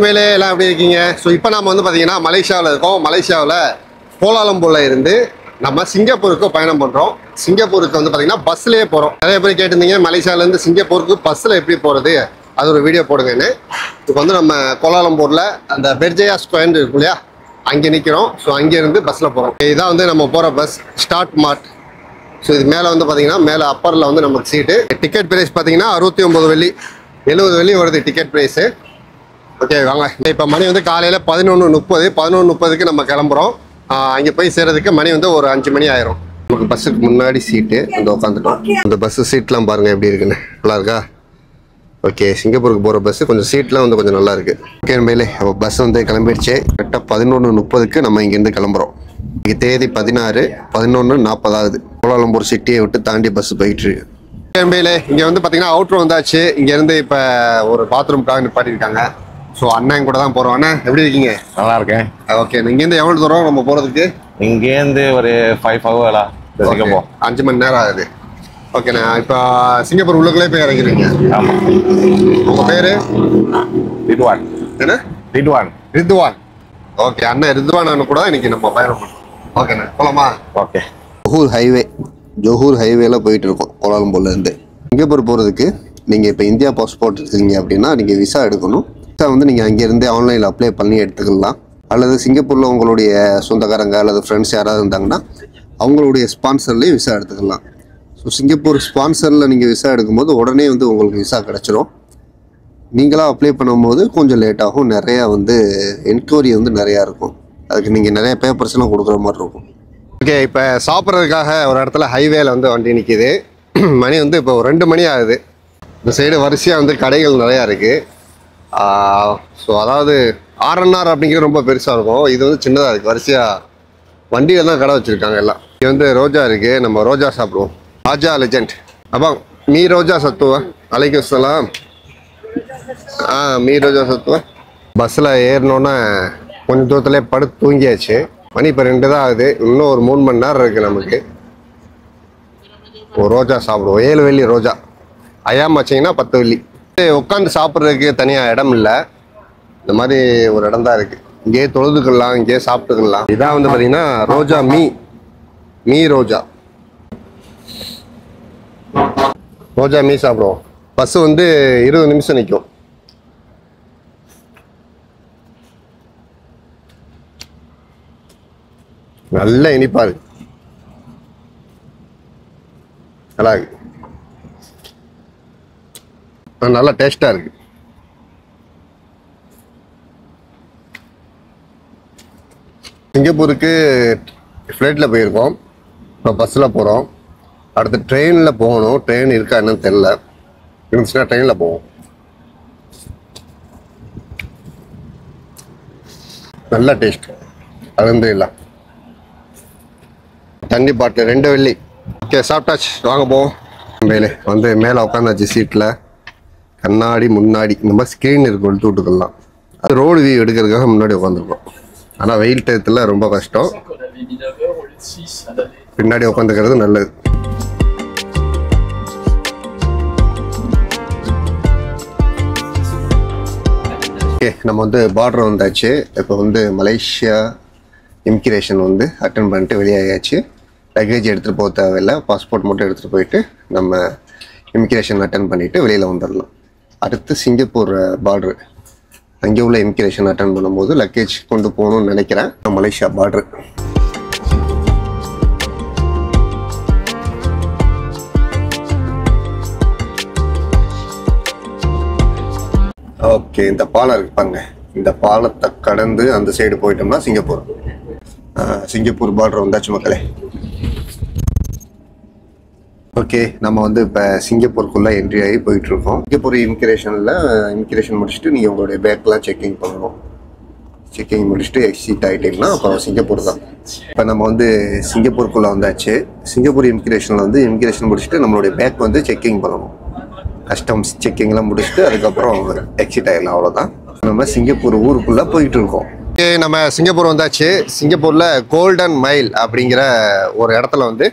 மேலே எல்லாம் எப்படி இருக்கீங்க? ஸோ இப்போ நம்ம வந்து பார்த்தீங்கன்னா மலேசியாவில் இருக்கோம். மலேசியாவில் கோலாலம்பூரில் இருந்து நம்ம சிங்கப்பூருக்கு பயணம் பண்ணுறோம். சிங்கப்பூருக்கு வந்து பார்த்தீங்கன்னா பஸ்லேயே போகிறோம். நிறைய பேர் கேட்டிருந்தீங்க மலேசியாவிலேருந்து சிங்கப்பூருக்கு பஸ்ஸில் எப்படி போகிறது, அது ஒரு வீடியோ போடுங்கன்னு. இப்போ வந்து நம்ம கோலாலம்பூரில் அந்த பெர்ஜயா ஸ்கொயர் இருக்கும் இல்லையா, அங்கே நிற்கிறோம். ஸோ அங்கேருந்து பஸ்ஸில் போகிறோம். இதான் வந்து நம்ம போகிற பஸ் ஸ்டார்ட் மார்ட். ஸோ இது மேலே வந்து பார்த்தீங்கன்னா மேலே அப்பரில் வந்து நமக்கு சீட்டு. டிக்கெட் ப்ரைஸ் பார்த்தீங்கன்னா 69 வெள்ளி, 70 வெள்ளி வருது டிக்கெட் ப்ரைஸு. ஓகே வாங்க. இப்போ மணி வந்து காலையில் 11:30. 11:30க்கு நம்ம கிளம்புறோம். அங்கே போய் சேர்றதுக்கு மணி வந்து ஒரு 5 மணி ஆயிரும். நமக்கு பஸ்ஸுக்கு முன்னாடி சீட்டு வந்து உட்காந்துட்டோம். அந்த பஸ்ஸு சீட்லாம் பாருங்கள் எப்படி இருக்குன்னு, நல்லா இருக்கா? ஓகே, சிங்கப்பூருக்கு போகிற பஸ்ஸு கொஞ்சம் சீட்லாம் வந்து கொஞ்சம் நல்லா இருக்குது. ஓகே மேலே அப்போ பஸ் வந்து கிளம்பிடுச்சு. கரெக்டாக 11:30க்கு நம்ம இங்கேருந்து கிளம்புறோம். இங்கே தேதி 16, 11:40 ஆகுது. கோலாலம்பூர் சிட்டியை விட்டு தாண்டி பஸ் போயிட்டு இருக்கு. மேலே இங்கே வந்து பார்த்தீங்கன்னா அவுட்ரு வந்தாச்சு. இங்கேருந்து இப்போ ஒரு பாத்ரூம்காக நிப்பாட்டிருக்காங்க. ஸோ அண்ணன் கூட தான் போகிறோம். அண்ணன் எப்படி இருக்கீங்க? நல்லா இருக்கேன். ஓகே, இங்கேருந்து எவ்வளோ தூரம் நம்ம போகிறதுக்கு? இங்கேருந்து ஒரு 5 hours 5 மணி நேரம் ஆகுது. ஓகேண்ணா, இப்போ சிங்கப்பூர் உள்ளுக்குள்ளே போய் இறங்கிறீங்க. ஆமாம். உங்கள் பேர்? ரித்வான். என்ன? ரித்வான். ரித்வான். ஓகே, அண்ணன் ரித்வான் அண்ணன் கூட இன்னைக்கு நம்ம பயணம் பண்ணுறோம். ஓகேண்ணா, போகலாமா? ஓகே. ஜோஹூர் ஹைவேல போயிட்டு இருக்கோம் கோலாலம்பூர்லேருந்து. சிங்கப்பூர் போகிறதுக்கு நீங்கள் இப்போ இந்தியா பாஸ்போர்ட் எடுத்துருக்கீங்க அப்படின்னா நீங்கள் விசா எடுக்கணும். விசா வந்து நீங்கள் அங்கேருந்தே ஆன்லைனில் அப்ளை பண்ணி எடுத்துக்கலாம். அல்லது சிங்கப்பூரில் உங்களுடைய சொந்தக்காரங்க அல்லது ஃப்ரெண்ட்ஸ் யாராவது இருந்தாங்கன்னா அவங்களுடைய ஸ்பான்சர்லேயும் விசா எடுத்துக்கலாம். ஸோ சிங்கப்பூர் ஸ்பான்சரில் நீங்கள் விசா எடுக்கும்போது உடனே வந்து உங்களுக்கு விசா கிடச்சிரும். நீங்களாக அப்ளை பண்ணும்போது கொஞ்சம் லேட் ஆகும். நிறையா வந்து என்கொயரி வந்து நிறையா இருக்கும். அதுக்கு நீங்கள் நிறைய பேப்பர்ஸ்லாம் கொடுக்குற மாதிரி இருக்கும். ஓகே, இப்போ சாப்பிட்றதுக்காக ஒரு இடத்துல ஹைவேல வந்து வண்டி நிற்கிது. மணி வந்து இப்போ 2 மணி ஆகுது. இந்த சைடு வரிசையாக வந்து கடைகள் நிறையா இருக்குது. ஸோ அதாவது R&R அப்படிங்கிறது ரொம்ப பெருசாக இருக்கும். இது வந்து சின்னதாக இருக்குது. வரிசையாக வண்டியில் தான் கடை வச்சுருக்காங்க எல்லாம். இது வந்து ரோஜா இருக்குது. நம்ம ரோஜா சாப்பிடுவோம். ராஜா லெஜண்ட். அப்பா மீ ரோஜா சத்துவா அலைக்கும் சலாம். மீ ரோஜா சத்துவா. பஸ்ஸில் ஏறினோன்னே கொஞ்சம் தூரத்துலேயே படுத்து தூங்கியாச்சு. மணி இப்போ 2 தான் ஆகுது. இன்னும் ஒரு 3 மணி நேரம் இருக்குது நமக்கு. ஒரு ரோஜா சாப்பிடுவோம். 7 வெள்ளி ரோஜா. ஐயாம் வச்சிங்கன்னா 10 வெள்ளி. உட்காந்து சாப்பிட்றதுக்கு தனியாக இடம் இல்லை. இந்த மாதிரி ஒரு இடம் தான் இருக்குது. இங்கேயே தொழுதுக்கலாம், இங்கேயே சாப்பிட்டுக்கலாம். இதான் வந்து பார்த்தீங்கன்னா ரோஜா மீ ரோஜா. ரோஜா மீ சாப்பிடுவோம். பஸ்ஸு வந்து 20 நிமிஷம் நிற்கும். நல்ல இனிப்பா இருக்கு. நல்லா இருக்கு. நல்லா டேஸ்டா இருக்கு. சிங்கப்பூருக்கு ஃப்ளைட்டில் போயிருக்கோம். இப்போ பஸ்ஸில் போகிறோம். அடுத்து ட்ரெயினில் போகணும். ட்ரெயின் இருக்கா என்னன்னு தெரில. இருந்துச்சுன்னா ட்ரெயினில் போவோம். நல்ல டேஸ்ட். அது இல்லை. தண்ணி பாட்டில் 2 வெள்ளி. ஓகே, சாப்பிட்டாச்சு. வாங்க போவோம். மேலே உட்காந்தாச்சு சீட்டில். கண்ணாடி முன்னாடி இந்த மாதிரி ஸ்க்ரீன் இருக்கும், எடுத்து விட்டுக்கலாம். அது ரோடு வியூ எடுக்கிறதுக்காக முன்னாடி உட்காந்துருக்கோம். ஆனால் வெயில் டயத்தில் ரொம்ப கஷ்டம். பின்னாடி உட்காந்துக்கிறது நல்லது. ஓகே, நம்ம வந்து பார்டர் வந்தாச்சு. இப்போ வந்து மலேசியா இமிக்ரேஷன் வந்து அட்டன் பண்ணிட்டு வெளியாகியாச்சு. லக்கேஜ் எடுத்துகிட்டு போக தேவையில்லை. பாஸ்போர்ட் மட்டும் எடுத்துகிட்டு போயிட்டு நம்ம இமிக்ரேஷன் அட்டன் பண்ணிவிட்டு வெளியில் வந்துடலாம். அடுத்து சிங்கப்பூர் பார்ட்ரு. அங்கே உள்ள இமிக்ரேஷன் அட்டன் பண்ணும்போது லக்கேஜ் கொண்டு போகணும்னு நினைக்கிறேன். மலேசியா பார்ட்ரு. ஓகே, இந்த பாலம் இருக்கு பாருங்க. இந்த பாலத்தை கடந்து அந்த சைடு போயிட்டோம்னா சிங்கப்பூர். சிங்கப்பூர் பார்டர் வந்தாச்சு மக்களே. ஓகே, நம்ம வந்து இப்போ சிங்கப்பூருக்குள்ளே என்ட்ரி ஆகி போயிட்டுருக்கோம். சிங்கப்பூர் இமிக்ரேஷன் முடிச்சுட்டு நீங்கள் உங்களுடைய பேக்கெலாம் செக்கிங் பண்ணணும். செக்கிங் முடிச்சுட்டு எக்ஸிட் ஆகிட்டிங்கன்னா அப்புறம் சிங்கப்பூர் தான். இப்போ நம்ம வந்து சிங்கப்பூருக்குள்ளே வந்தாச்சு. சிங்கப்பூர் இமிக்ரேஷனில் வந்து இமிக்ரேஷன் முடிச்சுட்டு நம்மளுடைய பேக் வந்து செக்கிங் பண்ணணும். கஸ்டம்ஸ் செக்கிங்லாம் முடிச்சுட்டு அதுக்கப்புறம் எக்ஸிட் ஆகிடலாம். அவ்வளோதான். நம்ம சிங்கப்பூர் ஊருக்குள்ளே போயிட்டு இருக்கோம். ஓகே, நம்ம சிங்கப்பூர் வந்தாச்சு. சிங்கப்பூரில் கோல்டன் மைல் அப்படிங்கிற ஒரு இடத்துல வந்து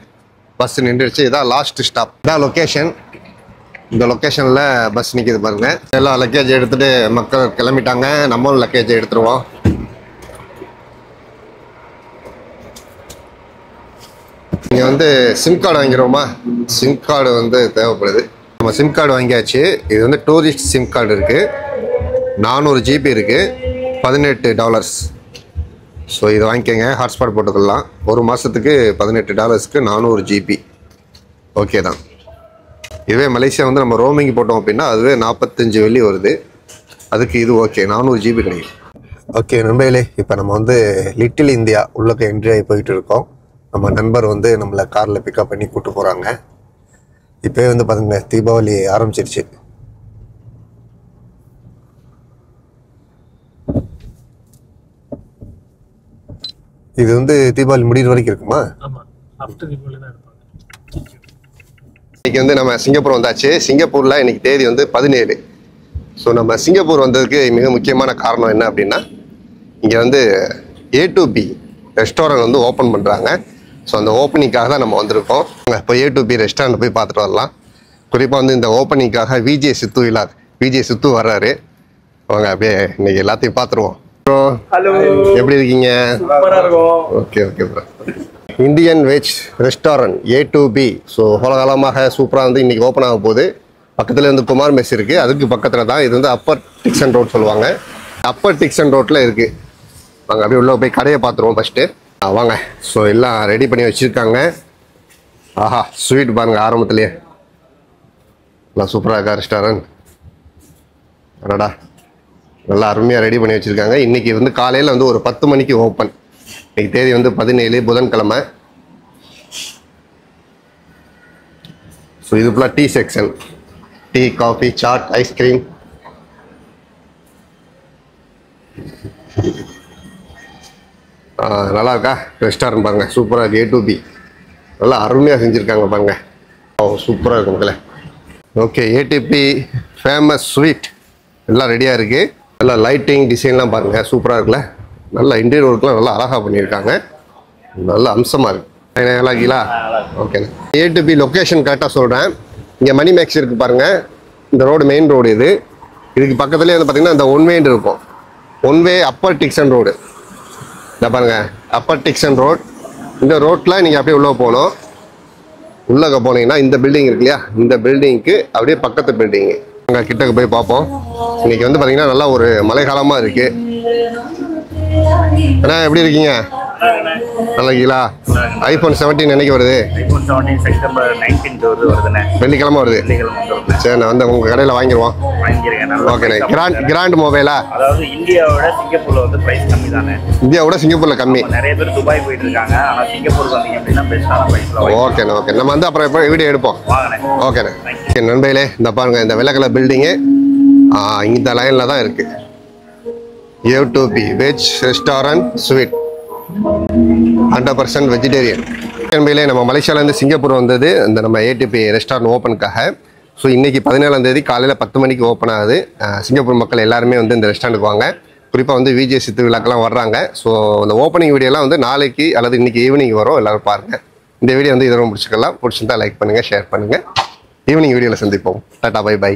பஸ் நின்றுச்சு. இதான் லாஸ்ட் ஸ்டாப். இதான் லொக்கேஷன். இந்த லொக்கேஷனில் பஸ் நிற்கிது பாருங்க. எல்லாம் லக்கேஜ் எடுத்துகிட்டு மக்கள் கிளம்பிட்டாங்க. நம்மளும் லக்கேஜ் எடுத்துருவோம். இங்கே வந்து சிம் கார்டு வாங்கிடுவோமா? சிம் கார்டு வந்து தேவைப்படுது. நம்ம சிம் கார்டு வாங்கியாச்சு. இது வந்து டூரிஸ்ட் சிம் கார்டு இருக்குது. 400 GB இருக்குது. $18. ஸோ இதை வாங்கிக்கோங்க. ஹாட்ஸ்பாட் போட்டுக்கலாம். ஒரு மாதத்துக்கு $18க்கு 400 GB. ஓகே தான். இதுவே மலேசியா வந்து நம்ம ரோமிங் போட்டோம் அப்படின்னா அதுவே 45 வெள்ளி வருது. அதுக்கு இது ஓகே, 400 GB கிடைக்கும். ஓகே நண்பர்களே, இப்போ நம்ம வந்து லிட்டில் இந்தியா உள்ளக்க என்ட்ரி ஆகி போயிட்டு இருக்கோம். நம்ம நண்பர் வந்து நம்மளை காரில் பிக்கப் பண்ணி கூப்பிட்டு போகிறாங்க. இப்போயே வந்து பாருங்க தீபாவளி ஆரம்பிச்சிருச்சு. இது வந்து தீபாவளி முடிகிற வரைக்கும் இருக்குமா? இன்னைக்கு வந்து நம்ம சிங்கப்பூர் வந்தாச்சு. சிங்கப்பூரில் இன்னைக்கு தேதி வந்து 17. ஸோ நம்ம சிங்கப்பூர் வந்ததுக்கு மிக முக்கியமான காரணம் என்ன அப்படின்னா, இங்கே வந்து A2B ரெஸ்டாரண்ட் வந்து ஓப்பன் பண்ணுறாங்க. ஸோ அந்த ஓப்பனிங்காக தான் நம்ம வந்திருக்கோம். இப்போ A2B ரெஸ்டாரண்ட் போய் பார்த்துட்டு வரலாம். குறிப்பாக வந்து இந்த ஓப்பனிங்காக விஜே சித்து வர்றாரு. அவங்க அப்படியே இன்னைக்கு எல்லாத்தையும் பார்த்துருவோம். ப்ரோ எப்படி இருக்கீங்க? Okay okay bro. Indian veg restaurant A2B. So காலமாக சூப்பராக வந்து இன்றைக்கி ஓப்பன் ஆக போகுது. பக்கத்தில் வந்து குமார் மெஸ் இருக்குது. அதுக்கு பக்கத்தில் தான் இது வந்து அப்பர் டிக்சன் ரோட் சொல்லுவாங்க. அப்பர் டிக்சன் ரோட்டில் இருக்குது. வாங்க அப்படியே உள்ளே போய் கடையை பார்த்துருவோம் ஃபஸ்ட்டு. வாங்க. ஸோ எல்லாம் ரெடி பண்ணி வச்சுருக்காங்க. ஆஹா ஸ்வீட் பாருங்க ஆரம்பத்துலேயே. நல்லா சூப்பராக இருக்கா ரெஸ்டாரண்ட். அடடா நல்லா அருமையாக ரெடி பண்ணி வச்சுருக்காங்க. இன்றைக்கி வந்து காலையில் வந்து ஒரு 10 மணிக்கு ஓப்பன். இன்றைக்கி தேதி வந்து 17 புதன்கிழமை. ஸோ இது ஃபுல்லாக tea section. Tea, coffee, chaat, ice cream. நல்லா இருக்கா ரெஸ்டாரண்ட் பாருங்கள். சூப்பராக இருக்குது. A2B நல்லா அருமையாக செஞ்சுருக்காங்க பாருங்கள். ஓ சூப்பராக இருக்கும் மக்களே. ஓகே A2B ஃபேமஸ் ஸ்வீட் எல்லாம் ரெடியாக இருக்குது. நல்லா லைட்டிங் டிசைன்லாம் பாருங்கள் சூப்பராக இருக்குல்ல. நல்லா இன்டீரியர் ஒர்க்லாம் நல்லா அழகாக பண்ணியிருக்காங்க. நல்ல அம்சமாக இருக்குது. நல்லா இருக்கீங்களா? ஓகேண்ணா. A2B லொக்கேஷன் கரெக்டாக சொல்கிறேன். இங்கே மணி மேக்ஸ் இருக்குது பாருங்கள். இந்த ரோடு மெயின் ரோடு இது. இதுக்கு பக்கத்துலேயே வந்து பார்த்திங்கன்னா இந்த ஒன்வேன்னு இருக்கும். One way upper Dickson road. இதை பாருங்கள் அப்பர் டிக்சன் ரோட். இந்த ரோட்டில் நீங்கள் அப்படியே உள்ளே போகணும். உள்ளே போனீங்கன்னா இந்த பில்டிங் இருக்கு இல்லையா, இந்த பில்டிங்க்கு அப்படியே பக்கத்து பில்டிங்கு. அங்கே கிட்டக்கு போய் பார்ப்போம். இன்றைக்கி வந்து பார்த்திங்கன்னா நல்லா ஒரு மழை காலமாக இருக்குது. அண்ணா எப்படி இருக்கீங்க? நல்லா இருக்கீங்களா? iPhone 17 என்னைக்கு வருது? iPhone 17 September 19 வருதுண்ணே. வெள்ளிக்கிழமை வருது. சரி நான் வந்து உங்கள் கடையில் வாங்கிடுவோம். ஓகேண்ணே. கிராண்ட் மொபைலா? அதாவது இந்தியாவோட சிங்கப்பூர்ல வந்து பிரைஸ் கம்மி தானே. இந்தியாவோட சிங்கப்பூரில் கம்மி. நிறைய பேர் துபாய் போயிட்டு இருக்காங்க. ஆனால் சிங்கப்பூருக்கு வந்தீங்க அப்படின்னா பெஸ்ட்டான பிரைஸ்ல. ஓகேண்ணே ஓகே. நம்ம வந்து அப்புறம் எப்போ வீடியோ எடுப்போம். வாங்கண்ணே. ஓகேண்ணே. ஓகே நண்பர்களே, இந்த பாருங்க இந்த வெள்ளை கலர் பில்டிங்கு இந்த லைனில் தான் இருக்குது. A2B veg restaurant sweet 100% vegetarian. நண்பர்களே, நம்ம மலேசியாவிலேருந்து சிங்கப்பூர் வந்தது இந்த நம்ம A2B ரெஸ்டாரண்ட் ஓப்பனுக்காக. ஸோ இன்றைக்கி 17ஆம் தேதி காலையில் 10 மணிக்கு ஓப்பன் ஆகுது. சிங்கப்பூர் மக்கள் எல்லாருமே வந்து இந்த ரெஸ்டாரண்ட்டுக்கு வாங்க. குறிப்பாக வந்து விஜே சித்து விழாக்கெல்லாம் வர்றாங்க. ஸோ இந்த ஓப்பனிங் வீடியோலாம் வந்து நாளைக்கு அல்லது இன்றைக்கி ஈவினிங் வரும். எல்லோரும் பாருங்கள். இந்த வீடியோ வந்து இதெல்லாம் பிடிச்சிக்கலாம். பிடிச்சிருந்தா லைக் பண்ணுங்கள், ஷேர் பண்ணுங்கள். ஈவினிங் வீடியோவில் சந்திப்போம். டாடா பை பை.